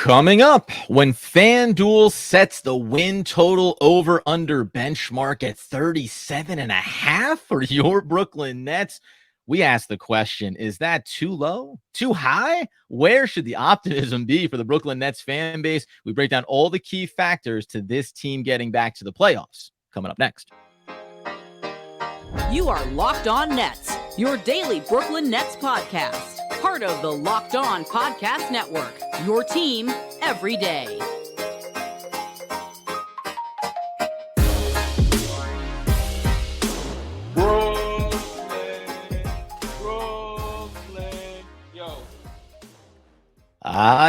Coming up, when FanDuel sets the win total over under benchmark at 37.5 for your Brooklyn Nets, we ask the question, is that too low? Too high? Where should the optimism be for the Brooklyn Nets fan base? We break down all the key factors to this team getting back to the playoffs. Coming up next. You are Locked On Nets, your daily Brooklyn Nets podcast. Part of the Locked On Podcast Network, your team every day.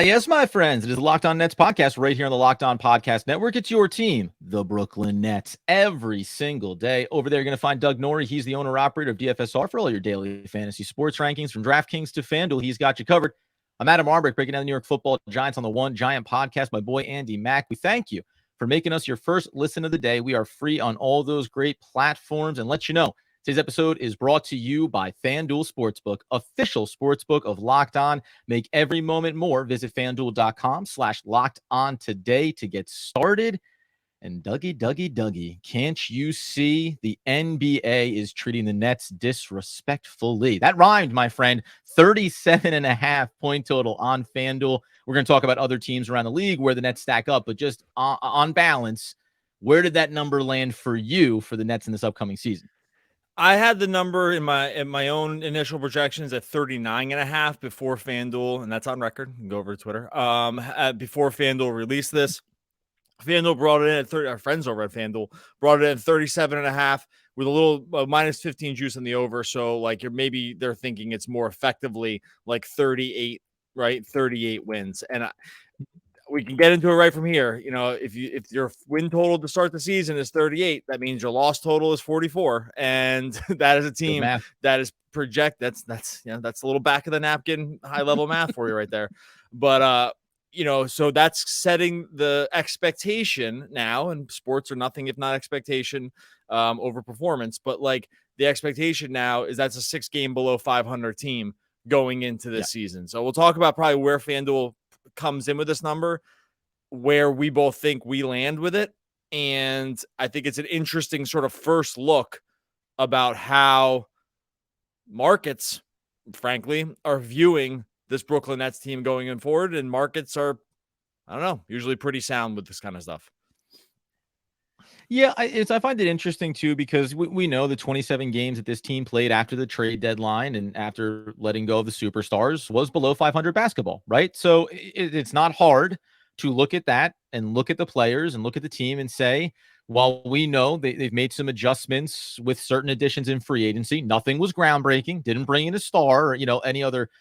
Yes, my friends. It is the Locked On Nets podcast right here on the Locked On Podcast Network. It's your team, the Brooklyn Nets, every single day. Over there, you're going to find Doug Norrie. He's the owner-operator of DFSR for all your daily fantasy sports rankings. From DraftKings to FanDuel, he's got you covered. I'm Adam Armbrecht, breaking down the New York Football Giants on the One Giant podcast. My boy, Andy Mack. We thank you for making us your first listen of the day. We are free on all those great platforms. And let you know, today's episode is brought to you by FanDuel Sportsbook, official sportsbook of Locked On. Make every moment more. Visit FanDuel.com/LockedOn today to get started. And Dougie, can't you see the NBA is treating the Nets disrespectfully? That rhymed, my friend. 37.5 point total on FanDuel. We're going to talk about other teams around the league where the Nets stack up, but just on balance, where did that number land for you for the Nets in this upcoming season? I had the number in my own initial projections at 39.5 before FanDuel, and that's on record. You can go over to Twitter. Before FanDuel released this, FanDuel brought it in at 30. Our friends over at FanDuel brought it in 37.5 with a little minus 15 juice on the over. So like they're thinking it's more effectively like 38, right? 38 wins, and we can get into it right from here. You know, if your win total to start the season is 38, that means your loss total is 44, and that is a team that is that's a little back of the napkin high level math for you right there. But so that's setting the expectation now, and sports are nothing if not expectation over performance. But like the expectation now is that's a 6 game below 500 team going into this season. So we'll talk about probably where FanDuel comes in with this number, where we both think we land with it. And I think it's an interesting sort of first look about how markets, frankly, are viewing this Brooklyn Nets team going in forward. And markets are, I don't know, usually pretty sound with this kind of stuff. Yeah, I find it interesting, too, because we know the 27 games that this team played after the trade deadline and after letting go of the superstars was below 500 basketball, right? So it's not hard to look at that and look at the players and look at the team and say, while we know they've made some adjustments with certain additions in free agency, nothing was groundbreaking, didn't bring in a star or, any other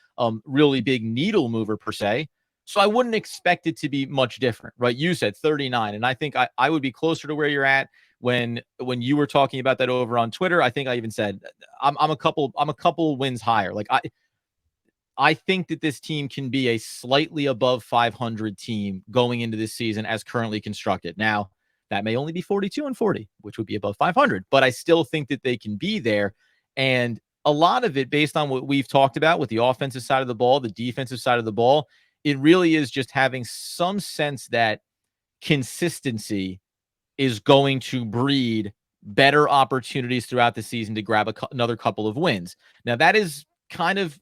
really big needle mover per se. So I wouldn't expect it to be much different, right? You said 39, and I think I would be closer to where you're at when you were talking about that over on Twitter. I think I even said I'm a couple wins higher. Like I think that this team can be a slightly above 500 team going into this season as currently constructed. Now, that may only be 42-40, which would be above 500, but I still think that they can be there. And a lot of it based on what we've talked about with the offensive side of the ball, the defensive side of the ball, it really is just having some sense that consistency is going to breed better opportunities throughout the season to grab another couple of wins. Now, that is kind of,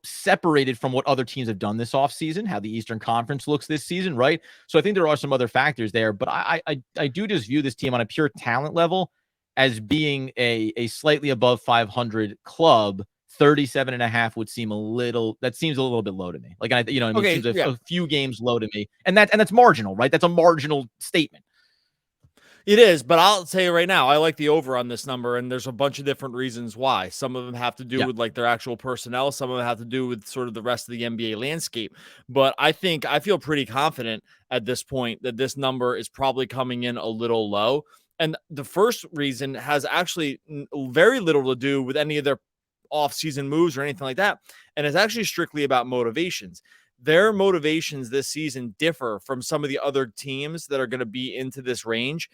separated from what other teams have done this offseason, how the Eastern Conference looks this season, right? So I think there are some other factors there, but I do just view this team on a pure talent level as being a slightly above 500 club. 37.5 would seem seems a little bit low to me. Like, it seems a few games low to me. And that's marginal, right? That's a marginal statement. It is, but I'll tell you right now, I like the over on this number, and there's a bunch of different reasons why. Some of them have to do with like their actual personnel. Some of them have to do with sort of the rest of the NBA landscape. But I feel pretty confident at this point that this number is probably coming in a little low. And the first reason has actually very little to do with any of their off-season moves or anything like that. And it's actually strictly about motivations. Their motivations this season differ from some of the other teams that are going to be into this range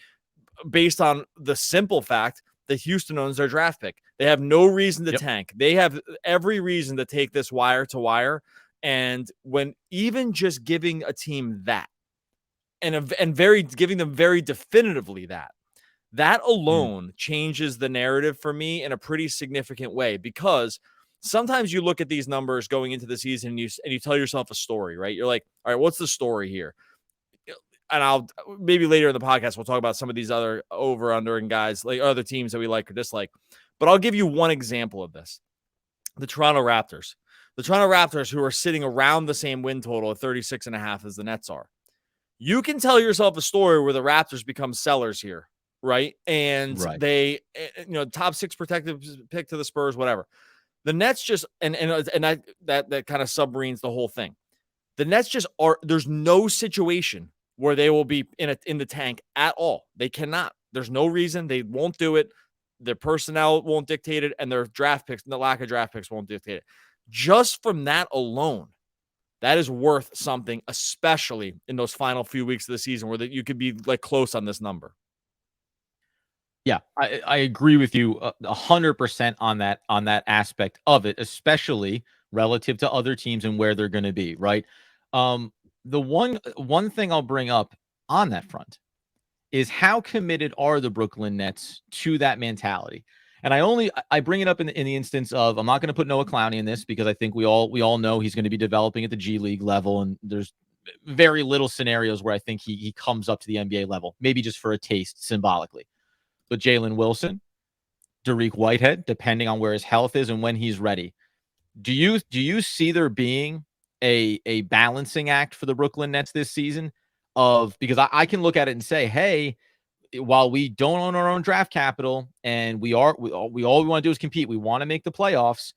based on the simple fact that Houston owns their draft pick. They have no reason to tank. They have every reason to take this wire to wire And when even just giving a team that and giving them very definitively that alone changes the narrative for me in a pretty significant way, because sometimes you look at these numbers going into the season and you tell yourself a story, right? You're like, all right, what's the story here? And I'll maybe later in the podcast, we'll talk about some of these other over under and guys, like other teams that we like or dislike. But I'll give you one example of this. The Toronto Raptors. The Toronto Raptors, who are sitting around the same win total of 36.5 as the Nets are. You can tell yourself a story where the Raptors become sellers here, right? And they, top 6 protected pick to the Spurs, whatever. The Nets just, and that kind of submarines the whole thing. The Nets just are, there's no situation where they will be in the tank at all. They cannot. There's no reason. They won't do it. Their personnel won't dictate it, and their draft picks, the lack of draft picks won't dictate it. Just from that alone, that is worth something, especially in those final few weeks of the season where you could be like close on this number. Yeah, I agree with you 100% on that aspect of it, especially relative to other teams and where they're going to be, right? The one thing I'll bring up on that front is how committed are the Brooklyn Nets to that mentality? And I bring it up in the instance of, I'm not going to put Noah Clowney in this because I think we all know he's going to be developing at the G League level, and there's very little scenarios where I think he comes up to the NBA level, maybe just for a taste symbolically. But Jalen Wilson, Dariq Whitehead, depending on where his health is and when he's ready. Do you see there being a balancing act for the Brooklyn Nets this season because I can look at it and say, hey, while we don't own our own draft capital and we all we want to do is compete, we want to make the playoffs,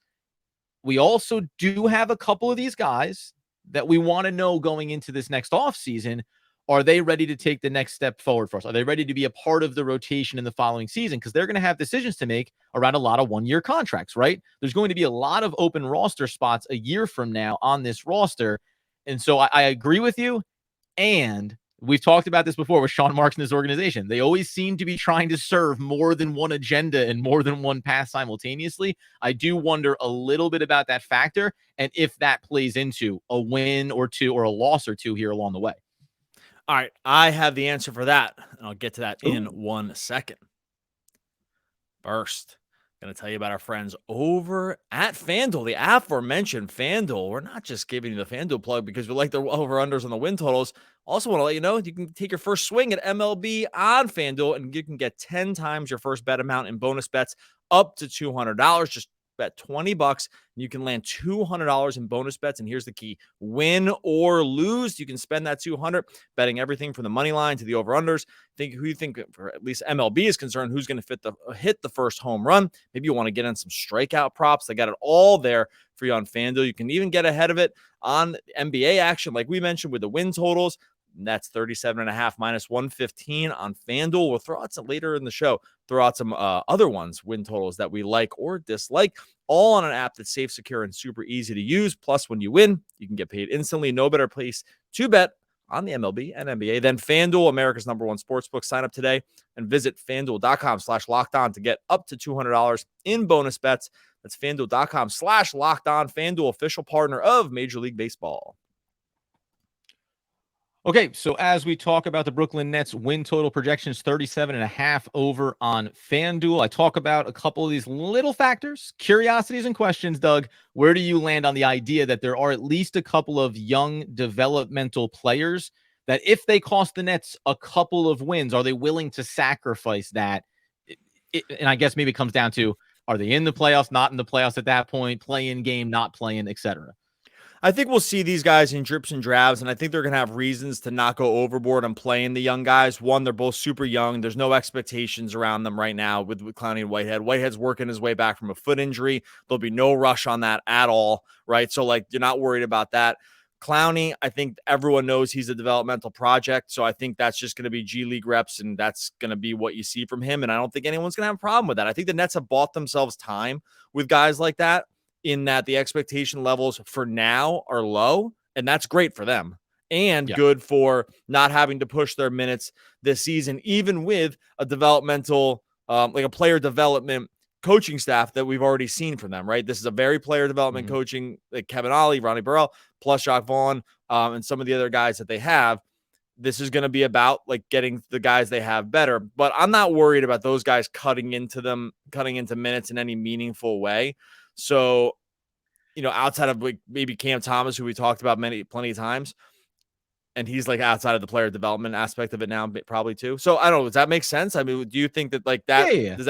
we also do have a couple of these guys that we want to know going into this next offseason. Are they ready to take the next step forward for us? Are they ready to be a part of the rotation in the following season? Because they're going to have decisions to make around a lot of one-year contracts, right? There's going to be a lot of open roster spots a year from now on this roster. And so I agree with you. And we've talked about this before with Sean Marks and his organization. They always seem to be trying to serve more than one agenda and more than one path simultaneously. I do wonder a little bit about that factor and if that plays into a win or two or a loss or two here along the way. All right, I have the answer for that, and I'll get to that in 1 second. First, going to tell you about our friends over at FanDuel, the aforementioned FanDuel. We're not just giving you the FanDuel plug because we like the over-unders on the win totals. Also want to let you know you can take your first swing at MLB on FanDuel, and you can get 10 times your first bet amount in bonus bets up to $200. Just bet $20 and you can land $200 in bonus bets. And here's the key: win or lose, you can spend that $200 betting everything from the money line to the over-unders. Think who you think, for at least MLB is concerned, who's going to hit the first home run. Maybe you want to get on some strikeout props. They got it all there for you on FanDuel. You can even get ahead of it on NBA action, like we mentioned with the win totals. That's 37.5 minus 115 on FanDuel. We'll throw out some later in the show, throw out some other ones, win totals that we like or dislike, all on an app that's safe, secure, and super easy to use. Plus, when you win, you can get paid instantly. No better place to bet on the MLB and NBA than FanDuel, America's #1 sportsbook. Sign up today and visit FanDuel.com/lockedon to get up to $200 in bonus bets. That's FanDuel.com/lockedon. FanDuel, official partner of Major League Baseball. Okay, so as we talk about the Brooklyn Nets win total projections, 37.5 over on FanDuel, I talk about a couple of these little factors, curiosities and questions. Doug, where do you land on the idea that there are at least a couple of young developmental players that if they cost the Nets a couple of wins, are they willing to sacrifice that? And I guess maybe it comes down to, are they in the playoffs, not in the playoffs at that point, play-in game, not playing, etc.? I think we'll see these guys in drips and drabs, and I think they're going to have reasons to not go overboard on playing the young guys. One, they're both super young. There's no expectations around them right now with Clowney and Whitehead. Whitehead's working his way back from a foot injury. There'll be no rush on that at all, right? So, you're not worried about that. Clowney, I think everyone knows he's a developmental project, so I think that's just going to be G League reps, and that's going to be what you see from him, and I don't think anyone's going to have a problem with that. I think the Nets have bought themselves time with guys like that, in that the expectation levels for now are low, and that's great for them and good for not having to push their minutes this season, even with a developmental, like a player development coaching staff that we've already seen from them, right? This is a very player development coaching, like Kevin Ollie, Ronnie Burrell, plus Jacques Vaughn, and some of the other guys that they have. This is going to be about like getting the guys they have better, but I'm not worried about those guys cutting into minutes in any meaningful way. So, outside of like maybe Cam Thomas, who we talked about plenty of times, and he's like outside of the player development aspect of it now, probably too. So I don't know. Does that make sense? I mean, do you think that like that, Yeah. does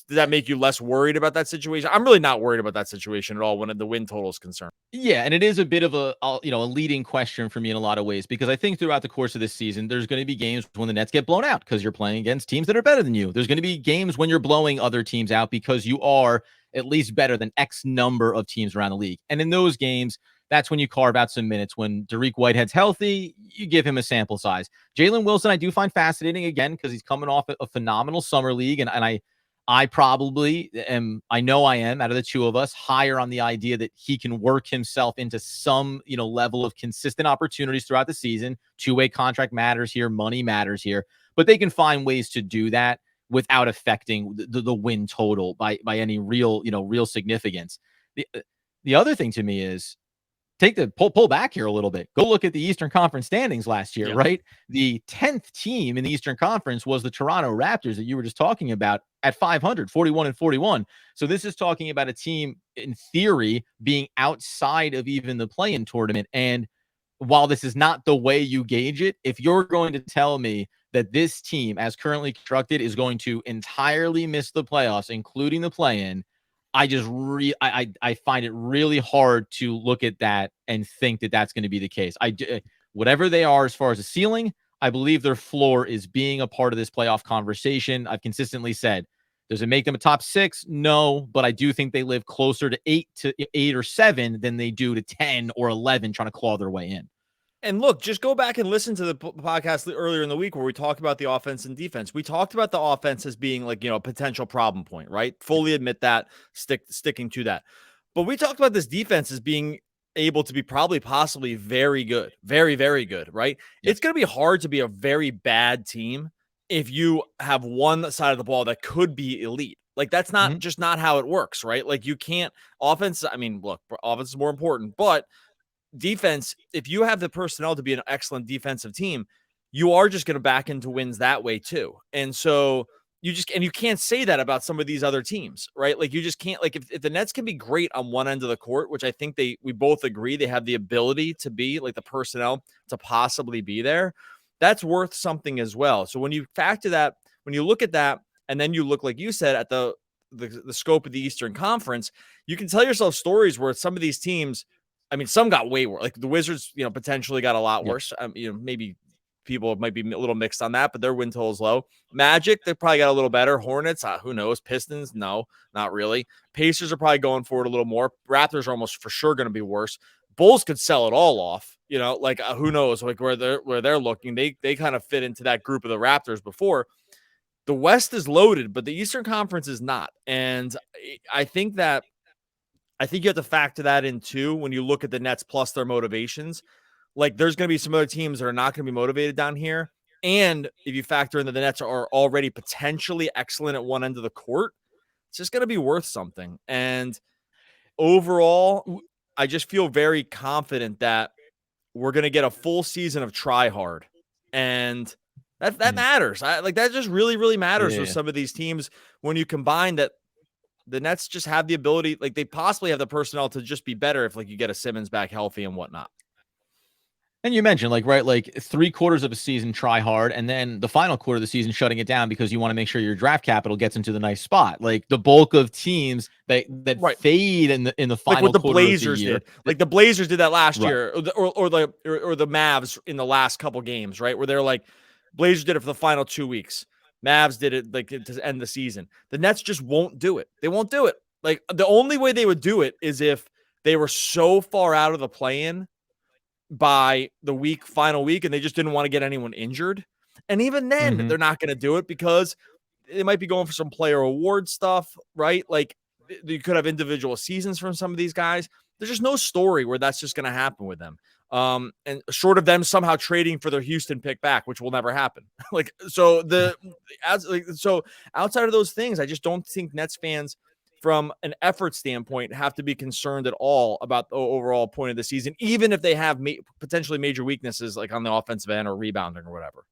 that make you less worried about that situation? I'm really not worried about that situation at all when the win total is concerned. Yeah, and it is a bit of a leading question for me in a lot of ways, because I think throughout the course of this season, there's going to be games when the Nets get blown out because you're playing against teams that are better than you. There's going to be games when you're blowing other teams out because you are at least better than X number of teams around the league. And in those games, that's when you carve out some minutes. When Derek Whitehead's healthy, you give him a sample size. Jalen Wilson, I do find fascinating, again, because he's coming off a phenomenal summer league, and I probably am, I know I am, out of the two of us, higher on the idea that he can work himself into some, level of consistent opportunities throughout the season. Two-way contract matters here. Money matters here. But they can find ways to do that without affecting the win total by any real significance. The other thing to me is, take the pull back here a little bit. Go look at the Eastern Conference standings last year, right? The 10th team in the Eastern Conference was the Toronto Raptors that you were just talking about at 500, 41-41. So this is talking about a team, in theory, being outside of even the play-in tournament. And while this is not the way you gauge it, if you're going to tell me that this team, as currently constructed, is going to entirely miss the playoffs, including the play-in, I just I find it really hard to look at that and think that that's going to be the case. Whatever they are as far as the ceiling, I believe their floor is being a part of this playoff conversation. I've consistently said, does it make them a top 6? No, but I do think they live closer to 8 or 7 than they do to 10 or 11 trying to claw their way in. And look, just go back and listen to the podcast earlier in the week where we talked about the offense and defense. We talked about the offense as being like, a potential problem point, right? Fully admit that, sticking to that. But we talked about this defense as being able to be possibly very good, very, very good, right? Yep. It's going to be hard to be a very bad team if you have one side of the ball that could be elite. Like that's not just not how it works, right? Like you can't offense. I mean, look, offense is more important, but defense, if you have the personnel to be an excellent defensive team, you are just going to back into wins that way too. And so you can't say that about some of these other teams, right? Like you just can't, like if the Nets can be great on one end of the court, which I think we both agree they have the ability to be, like the personnel to possibly be there, that's worth something as well. So when you factor that, when you look at that, and then you look, like you said, at the scope of the Eastern Conference, you can tell yourself stories where some of these teams, I mean, some got way worse. Like the Wizards, potentially got a lot worse. Maybe people might be a little mixed on that, but their win total is low. Magic, they probably got a little better. Hornets, who knows? Pistons, no, not really. Pacers are probably going forward a little more. Raptors are almost for sure going to be worse. Bulls could sell it all off. Who knows? Like where they're looking, they kind of fit into that group of the Raptors before. The West is loaded, but the Eastern Conference is not, and I think you have to factor that in too when you look at the Nets plus their motivations. Like there's going to be some other teams that are not going to be motivated down here. And if you factor in that the Nets are already potentially excellent at one end of the court, it's just going to be worth something. And overall, I just feel very confident that we're going to get a full season of try hard. And that matters. That just really, really matters with some of these teams when you combine that. The Nets just have the ability, like they possibly have the personnel to just be better if like you get a Simmons back healthy and whatnot. And you mentioned like 3/4 of a season try hard, and then the final quarter of the season shutting it down because you want to make sure your draft capital gets into the nice spot. Like the bulk of teams that fade in the final, like what the quarter Blazers of the year. did. Like the Blazers did that last year, or the Mavs in the last couple games, right? Where they're like, Blazers did it for the final 2 weeks. Mavs did it like to end the season. The Nets just won't do it. They won't do it. Like the only way they would do it is if they were so far out of the play-in by the final week, and they just didn't want to get anyone injured. And even then, they're not going to do it because they might be going for some player award stuff, right? Like you could have individual seasons from some of these guys. There's just no story where that's just going to happen with them. And short of them somehow trading for their Houston pick back, which will never happen. So outside of those things, I just don't think Nets fans from an effort standpoint, have to be concerned at all about the overall point of the season, even if they have potentially major weaknesses like on the offensive end or rebounding or whatever.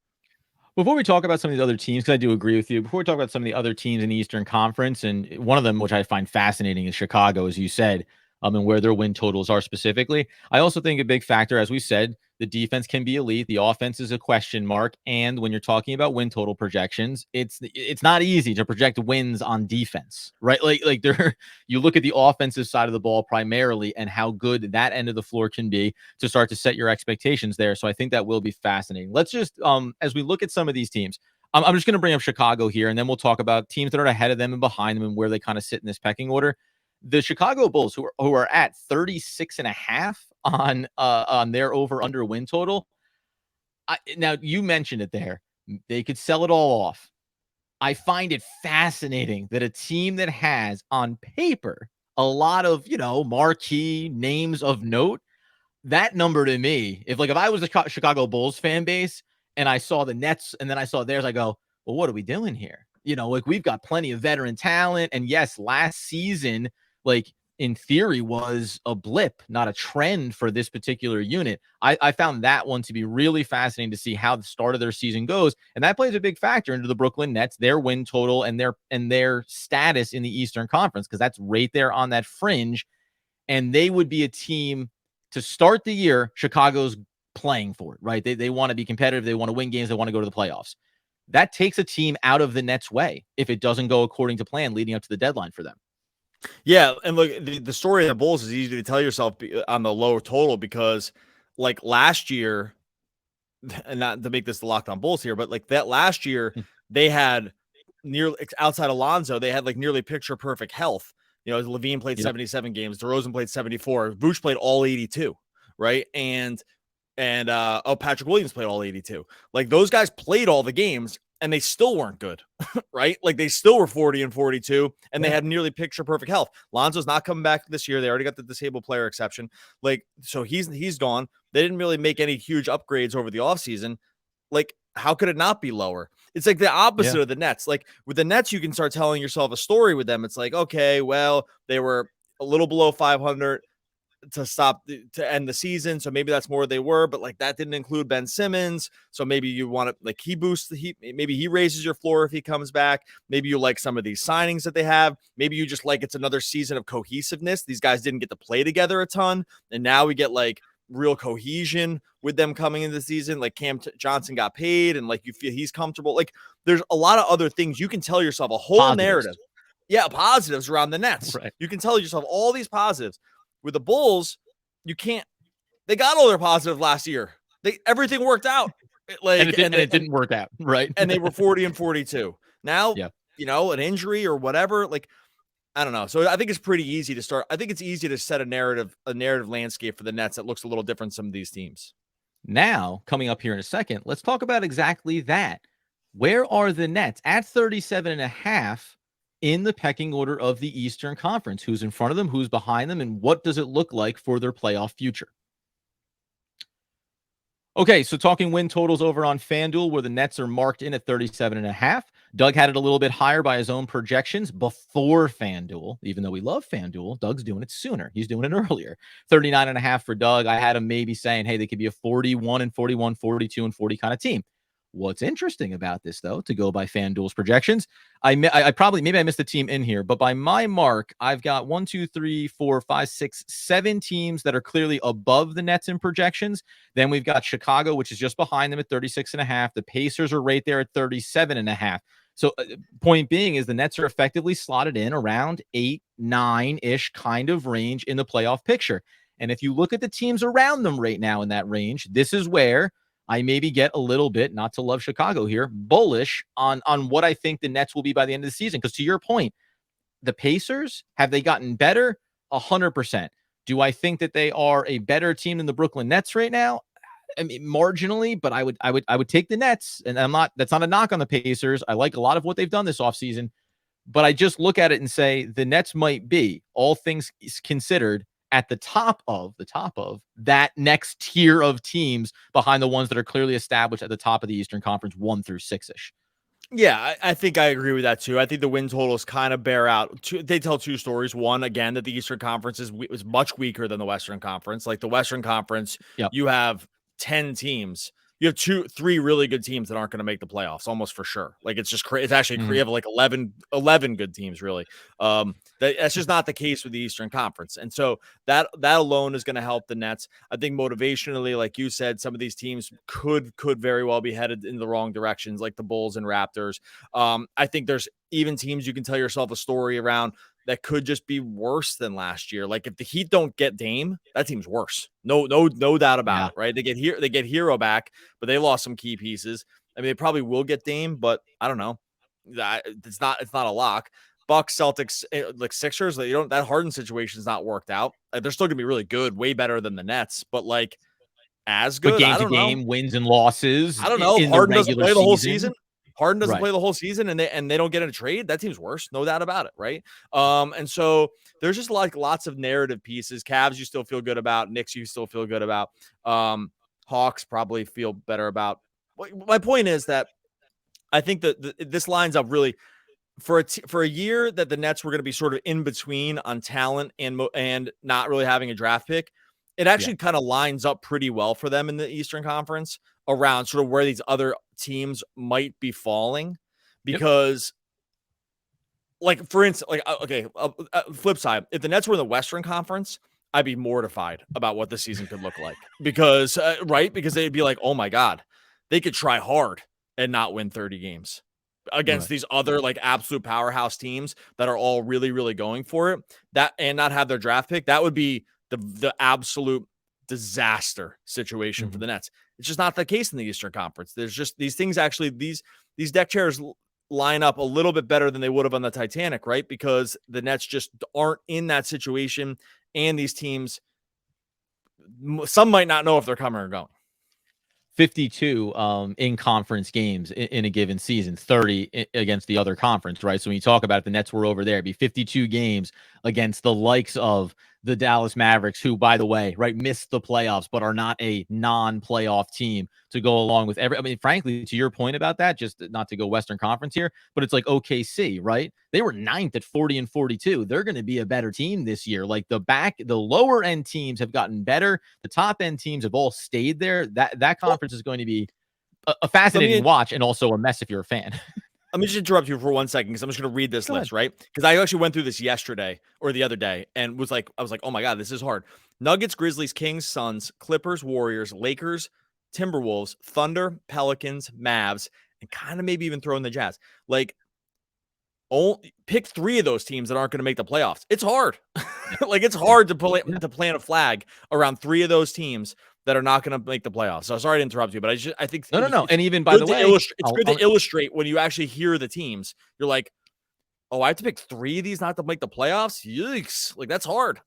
Before we talk about some of these other teams, because I do agree with you, before we talk about some of the other teams in the Eastern Conference, and one of them, which I find fascinating, is Chicago, as you said, and where their win totals are specifically. I also think a big factor, as we said, the defense can be elite. The offense is a question mark. And when you're talking about win total projections, it's not easy to project wins on defense, right? Like there, you look at the offensive side of the ball primarily and how good that end of the floor can be to start to set your expectations there. So I think that will be fascinating. Let's just, as we look at some of these teams, I'm just going to bring up Chicago here, and then we'll talk about teams that are ahead of them and behind them and where they kind of sit in this pecking order. The Chicago Bulls, who are at 36.5 on their over under win total. Now you mentioned it there. They could sell it all off. I find it fascinating that a team that has on paper a lot of, marquee names of note, that number to me, if I was a Chicago Bulls fan base and I saw the Nets and then I saw theirs, I go, well, what are we doing here? We've got plenty of veteran talent. And yes, last season, in theory, was a blip, not a trend for this particular unit. I found that one to be really fascinating to see how the start of their season goes. And that plays a big factor into the Brooklyn Nets, their win total and their status in the Eastern Conference, because that's right there on that fringe. And they would be a team to start the year. Chicago's playing for it, right? They want to be competitive. They want to win games. They want to go to the playoffs. That takes a team out of the Nets' way if it doesn't go according to plan leading up to the deadline for them. Yeah, and look, the story of the Bulls is easy to tell yourself on the lower total because, last year, and not to make this the Locked On Bulls here, but that last year, they had nearly, outside Alonzo, they had nearly picture perfect health. Levine played 77 games, DeRozan played 74, Vooch played all 82, right? And Patrick Williams played all 82. Those guys played all the games and they still weren't good, right? They still were 40 and 42 and they had nearly picture perfect health. Lonzo's not coming back this year. They already got the disabled player exception. So he's gone. They didn't really make any huge upgrades over the offseason. How could it not be lower? It's the opposite of the Nets. With the Nets, you can start telling yourself a story with them. It's okay, well, they were a little below 500 to end the season, so maybe that's more they were, but that didn't include Ben Simmons, so maybe you want to he boosts maybe he raises your floor if he comes back. Maybe you like some of these signings that they have. Maybe you just it's another season of cohesiveness. These guys didn't get to play together a ton, and now we get real cohesion with them coming into the season. Cam Johnson got paid, and you feel he's comfortable. There's a lot of other things you can tell yourself, a whole positives. Narrative. Yeah, positives around the Nets. Right. You can tell yourself all these positives. With the Bulls, you can't. They got all their positives last year. Everything worked out. And it didn't work out, right? And they were 40 and 42. Now, an injury or whatever. I don't know. So I think it's pretty easy to start. I think it's easy to set a narrative landscape for the Nets that looks a little different than some of these teams. Now, coming up here in a second, let's talk about exactly that. Where are the Nets at 37.5? In the pecking order of the Eastern Conference? Who's in front of them, who's behind them, and what does it look like for their playoff future? Okay, so talking win totals over on FanDuel, where the Nets are marked in at 37.5. Doug had it a little bit higher by his own projections before FanDuel. Even though we love FanDuel, Doug's doing it sooner. He's doing it earlier. 39.5 for Doug. I had him maybe saying, hey, they could be a 41 and 41, 42 and 40 kind of team. What's interesting about this, though, to go by FanDuel's projections, I missed the team in here, but by my mark, I've got 1, 2, 3, 4, 5, 6, 7 teams that are clearly above the Nets in projections. Then we've got Chicago, which is just behind them at 36.5. The Pacers are right there at 37.5. So point being is the Nets are effectively slotted in around 8, 9-ish kind of range in the playoff picture. And if you look at the teams around them right now in that range, this is where I maybe get a little bit, not to love Chicago here, bullish on what I think the Nets will be by the end of the season. Because to your point, the Pacers, have they gotten better? 100%. Do I think that they are a better team than the Brooklyn Nets right now? I mean, marginally, but I would take the Nets, and that's not a knock on the Pacers. I like a lot of what they've done this offseason, but I just look at it and say the Nets might be, all things considered, at the top of that next tier of teams behind the ones that are clearly established at the top of the Eastern Conference, 1 through 6-ish. Yeah, I think I agree with that too. I think the win totals kind of bear out. They tell two stories. One, again, that the Eastern Conference is much weaker than the Western Conference. Like the Western Conference, Yep. you have 10 teams. You have three really good teams that aren't going to make the playoffs, almost for sure. Like it's just it's actually Mhm. you have like 11 good teams, really. That's just not the case with the Eastern Conference, and so that alone is going to help the Nets. I think motivationally, like you said, some of these teams could very well be headed in the wrong directions, like the Bulls and Raptors. I think there's even teams you can tell yourself a story around that could just be worse than last year. Like if the Heat don't get Dame, that team's worse. No doubt about Yeah. it, right? They get Hero back, but they lost some key pieces. I mean, they probably will get Dame, but I don't know. It's not a lock. Bucks, Celtics, like Sixers, that Harden situation's not worked out. They're still gonna be really good, way better than the Nets, but like as But good, game I to don't know. game, wins and losses I don't know. in the Harden doesn't regular play the whole season. season. Harden doesn't Right. play the whole season, and they don't get in a trade. That team's worse, no doubt about it, right? And so there's just like lots of narrative pieces. Cavs, you still feel good about. Knicks, you still feel good about. Hawks probably feel better about. My point is that I think that this lines up really for a year that the Nets were going to be sort of in between on talent and not really having a draft pick. It actually kind of lines up pretty well for them in the Eastern Conference around sort of where these other teams might be falling, because like for instance, like okay, flip side, if the Nets were in the Western Conference, I'd be mortified about what the season could look like because because they'd be like, oh my god, they could try hard and not win 30 games against these other like absolute powerhouse teams that are all really really going for it, that and not have their draft pick. That would be the absolute disaster situation for the Nets. It's just not the case in the Eastern Conference. There's just these things actually, these deck chairs line up a little bit better than they would have on the Titanic, right? Because the Nets just aren't in that situation, and these teams, some might not know if they're coming or going. 52 in conference games in a given season, 30 against the other conference, right? So when you talk about it, the Nets were over there, it'd be 52 games against the likes of the Dallas Mavericks, who, by the way, right, missed the playoffs, but are not a non-playoff team to go along with I mean, frankly, to your point about that, just not to go Western Conference here, but it's like OKC, right? They were 9th at 40-42. They're going to be a better team this year. Like the lower end teams have gotten better. The top end teams have all stayed there. That conference is going to be a fascinating watch and also a mess if you're a fan. Let me just interrupt you for 1 second because I'm just going to read this list, right? Because I actually went through this yesterday or the other day and I was like, oh my God, this is hard. Nuggets, Grizzlies, Kings, Suns, Clippers, Warriors, Lakers, Timberwolves, Thunder, Pelicans, Mavs, and kind of maybe even throw in the Jazz. Like, pick 3 of those teams that aren't going to make the playoffs. It's hard. Like, it's hard to plant a flag around 3 of those teams that are not going to make the playoffs. So sorry to interrupt you, but I think no. And even by the way, it's good to illustrate when you actually hear the teams. You're like, oh, I have to pick 3 of these not to make the playoffs. Yikes! Like that's hard.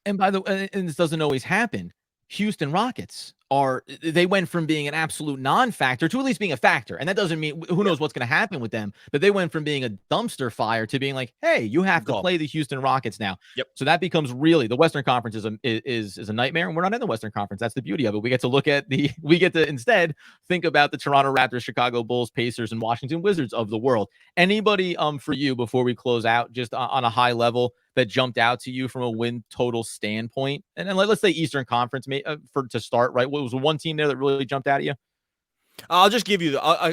And by the way, and this doesn't always happen. Houston Rockets they went from being an absolute non-factor to at least being a factor. And that doesn't mean who knows what's going to happen with them, but they went from being a dumpster fire to being like, hey, you have to play the Houston Rockets now. Yep. So that becomes really the Western Conference is a nightmare. And we're not in the Western Conference. That's the beauty of it. We get to instead think about the Toronto Raptors, Chicago Bulls, Pacers, and Washington Wizards of the world. Anybody for you before we close out, just on a high level that jumped out to you from a win total standpoint? And then let's say Eastern Conference to start, right? What was the one team there that really jumped out at you? I'll just give you how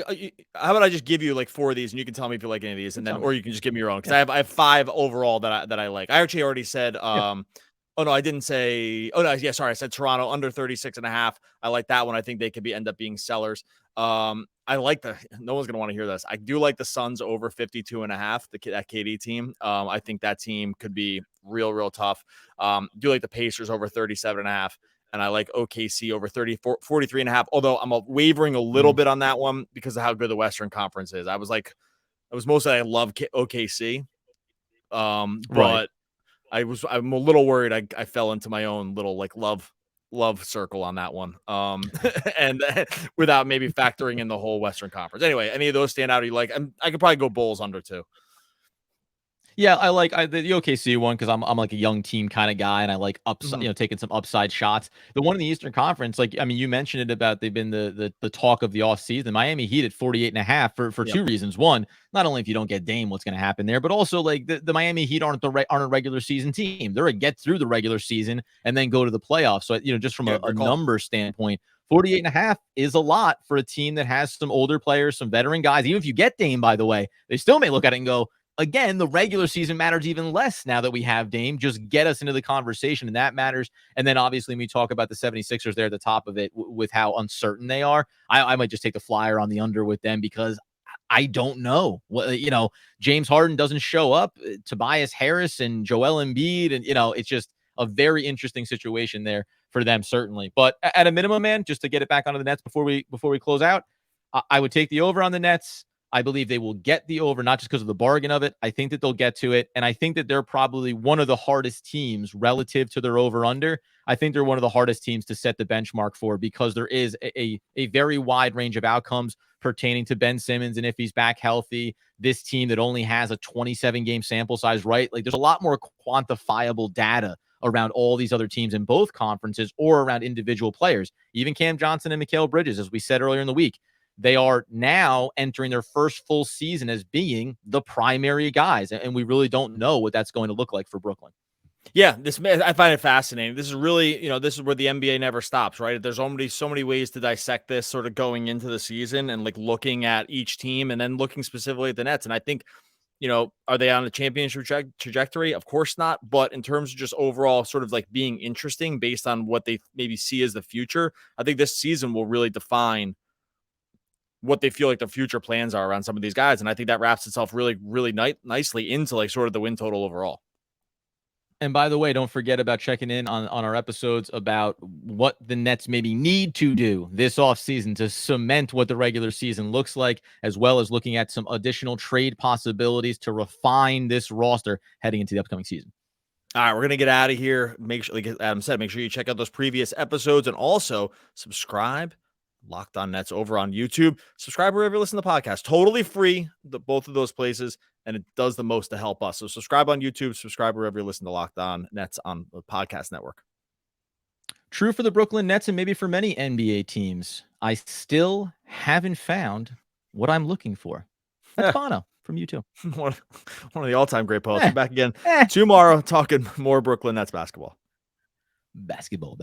about I just give you like 4 of these and you can tell me if you like any of these, and then or you can just give me your own, because I have 5 overall that I like. I actually already said oh no, I didn't say. Oh no, yeah, sorry. I said Toronto under 36.5. I like that one. I think they could end up being sellers. I like no one's gonna want to hear this. I do like the Suns over 52.5. That KD team. I think that team could be real tough. Do like the Pacers over 37.5. And I like OKC over 43.5. Although I'm wavering a little bit on that one because of how good the Western Conference is. I was mostly I love OKC. But I'm a little worried I fell into my own little like love circle on that one. And without maybe factoring in the whole Western Conference. Anyway, any of those stand out? You like? I could probably go Bulls under 2. Yeah, I like the OKC one because I'm like a young team kind of guy, and I like upside, Mhm. taking some upside shots. The one in the Eastern Conference, like I mean, you mentioned it about they've been the talk of the offseason. Miami Heat at 48.5 for Yep. two reasons. One, not only if you don't get Dame, what's going to happen there, but also like the Miami Heat aren't a regular season team. They're a get through the regular season and then go to the playoffs. So just from Yeah, a great call. number standpoint, 48.5 is a lot for a team that has some older players, some veteran guys. Even if you get Dame, by the way, they still may look at it and go, again, the regular season matters even less now that we have Dame. Just get us into the conversation, and that matters. And then obviously, when we talk about the 76ers there at the top of it with how uncertain they are, I might just take the flyer on the under with them because I don't know. James Harden doesn't show up. Tobias Harris and Joel Embiid, and it's just a very interesting situation there for them, certainly. But at a minimum, man, just to get it back onto the Nets before we close out, I would take the over on the Nets. I believe they will get the over, not just because of the bargain of it. I think that they'll get to it. And I think that they're probably one of the hardest teams relative to their over-under. I think they're one of the hardest teams to set the benchmark for because there is a very wide range of outcomes pertaining to Ben Simmons. And if he's back healthy, this team that only has a 27-game sample size, right? Like there's a lot more quantifiable data around all these other teams in both conferences or around individual players. Even Cam Johnson and Mikal Bridges, as we said earlier in the week, they are now entering their first full season as being the primary guys. And we really don't know what that's going to look like for Brooklyn. Yeah, I find it fascinating. This is really, this is where the NBA never stops, right? There's already so many ways to dissect this sort of going into the season and like looking at each team and then looking specifically at the Nets. And I think, are they on a championship trajectory? Of course not. But in terms of just overall sort of like being interesting based on what they maybe see as the future, I think this season will really define what they feel like the future plans are around some of these guys. And I think that wraps itself really, really nicely into like sort of the win total overall. And by the way, don't forget about checking in on our episodes about what the Nets maybe need to do this offseason to cement what the regular season looks like, as well as looking at some additional trade possibilities to refine this roster heading into the upcoming season. All right, we're going to get out of here. Make sure, like Adam said, make sure you check out those previous episodes and also subscribe. Locked On Nets over on YouTube. Subscribe wherever you listen to the podcast. Totally free, both of those places, and it does the most to help us. So subscribe on YouTube, subscribe wherever you listen to Locked On Nets on the podcast network. True for the Brooklyn Nets and maybe for many NBA teams. I still haven't found what I'm looking for. That's Bono from U2. One of the all-time great poets. We're back again tomorrow talking more Brooklyn Nets basketball. Basketball.